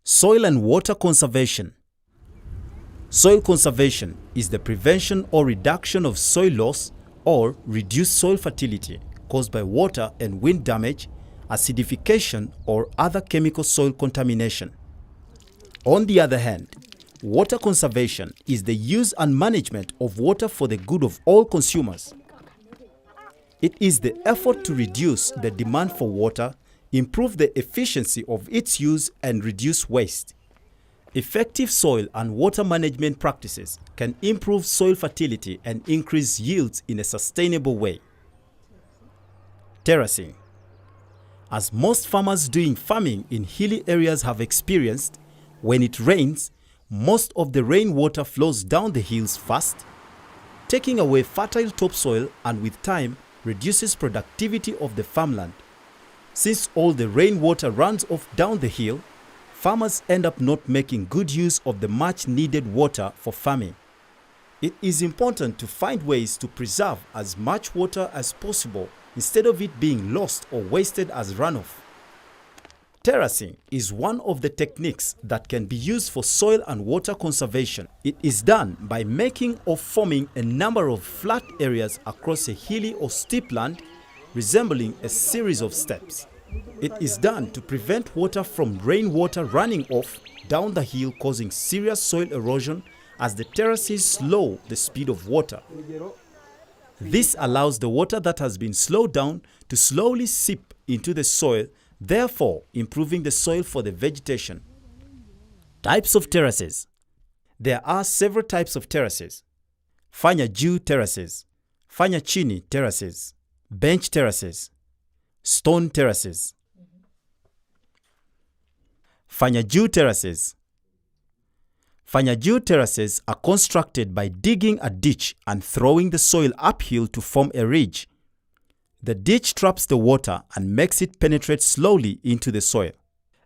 Soil and water conservation. Soil conservation is the prevention or reduction of soil loss or reduced soil fertility caused by water and wind damage, acidification, or other chemical soil contamination. On the other hand, water conservation is the use and management of water for the good of all consumers. It is the effort to reduce the demand for water, improve the efficiency of its use, and reduce waste. Effective soil and water management practices can improve soil fertility and increase yields in a sustainable way. Terracing. As most farmers doing farming in hilly areas have experienced, when it rains, most of the rainwater flows down the hills fast, taking away fertile topsoil and with time reduces productivity of the farmland. Since all the rainwater runs off down the hill, farmers end up not making good use of the much needed water for farming. It is important to find ways to preserve as much water as possible instead of it being lost or wasted as runoff. Terracing is one of the techniques that can be used for soil and water conservation. It is done by making or forming a number of flat areas across a hilly or steep land, resembling a series of steps. It is done to prevent water from rainwater running off down the hill, causing serious soil erosion as the terraces slow the speed of water. This allows the water that has been slowed down to slowly seep into the soil, therefore improving the soil for the vegetation. Types of terraces. There are several types of terraces. Fanya juu terraces, fanya chini terraces, bench terraces, stone terraces. Fanya juu terraces. Fanya juu terraces are constructed by digging a ditch and throwing the soil uphill to form a ridge. The ditch traps the water and makes it penetrate slowly into the soil.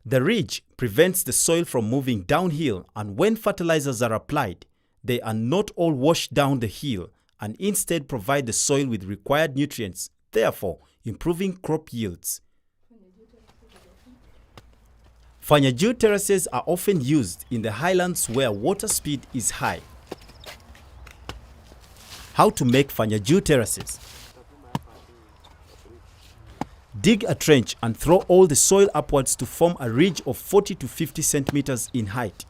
The ridge prevents the soil from moving downhill, and when fertilizers are applied, they are not all washed down the hill and instead provide the soil with required nutrients, therefore improving crop yields. Fanya juu terraces are often used in the highlands where water speed is high. How to make fanya juu terraces? Dig a trench and throw all the soil upwards to form a ridge of 40 to 50 centimeters in height.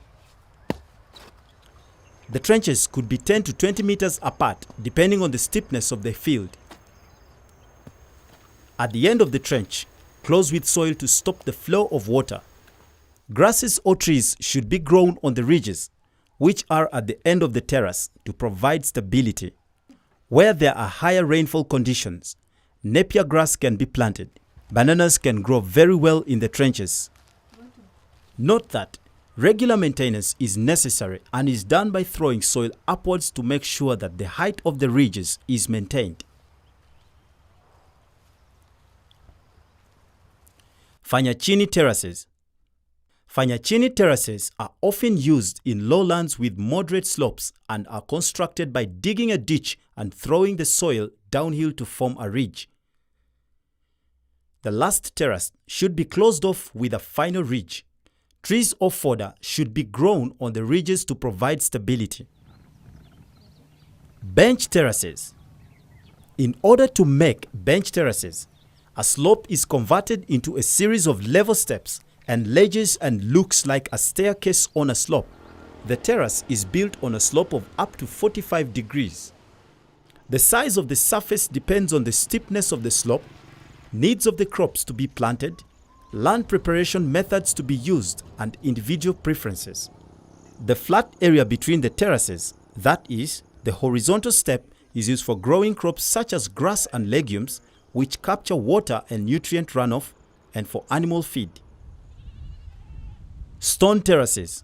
The trenches could be 10 to 20 meters apart depending on the steepness of the field. At the end of the trench, close with soil to stop the flow of water. Grasses or trees should be grown on the ridges, which are at the end of the terrace, to provide stability. Where there are higher rainfall conditions, napier grass can be planted. Bananas can grow very well in the trenches. Note that regular maintenance is necessary and is done by throwing soil upwards to make sure that the height of the ridges is maintained. Fanya chini terraces. Fanya chini terraces are often used in lowlands with moderate slopes and are constructed by digging a ditch and throwing the soil downhill to form a ridge. The last terrace should be closed off with a final ridge. Trees or fodder should be grown on the ridges to provide stability. Bench terraces. In order to make bench terraces, a slope is converted into a series of level steps and ledges and looks like a staircase on a slope. The terrace is built on a slope of up to 45 degrees. The size of the surface depends on the steepness of the slope, needs of the crops to be planted, land preparation methods to be used, and individual preferences. The flat area between the terraces, that is, the horizontal step, is used for growing crops such as grass and legumes, which capture water and nutrient runoff, and for animal feed. Stone terraces.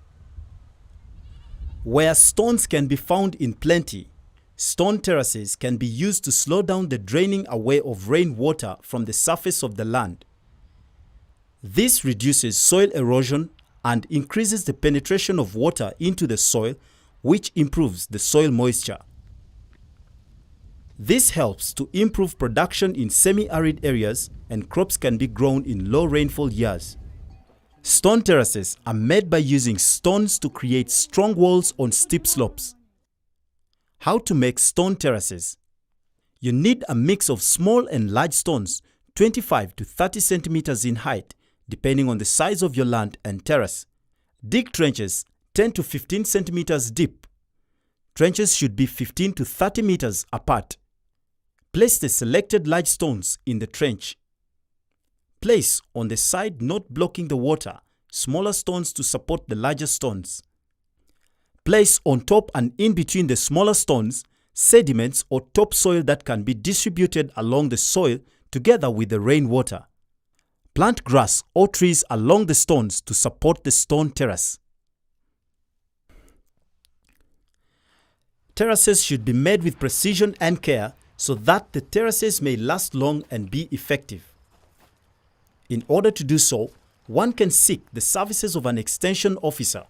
Where stones can be found in plenty, stone terraces can be used to slow down the draining away of rainwater from the surface of the land. This reduces soil erosion and increases the penetration of water into the soil, which improves the soil moisture. This helps to improve production in semi-arid areas, and crops can be grown in low rainfall years. Stone terraces are made by using stones to create strong walls on steep slopes. How to make stone terraces? You need a mix of small and large stones, 25 to 30 centimeters in height, depending on the size of your land and terrace. Dig trenches 10 to 15 centimeters deep. Trenches should be 15 to 30 meters apart. Place the selected large stones in the trench. Place on the side not blocking the water smaller stones to support the larger stones. Place on top and in between the smaller stones sediments or topsoil that can be distributed along the soil together with the rainwater. Plant grass or trees along the stones to support the stone terrace. Terraces should be made with precision and care so that the terraces may last long and be effective. In order to do so, one can seek the services of an extension officer.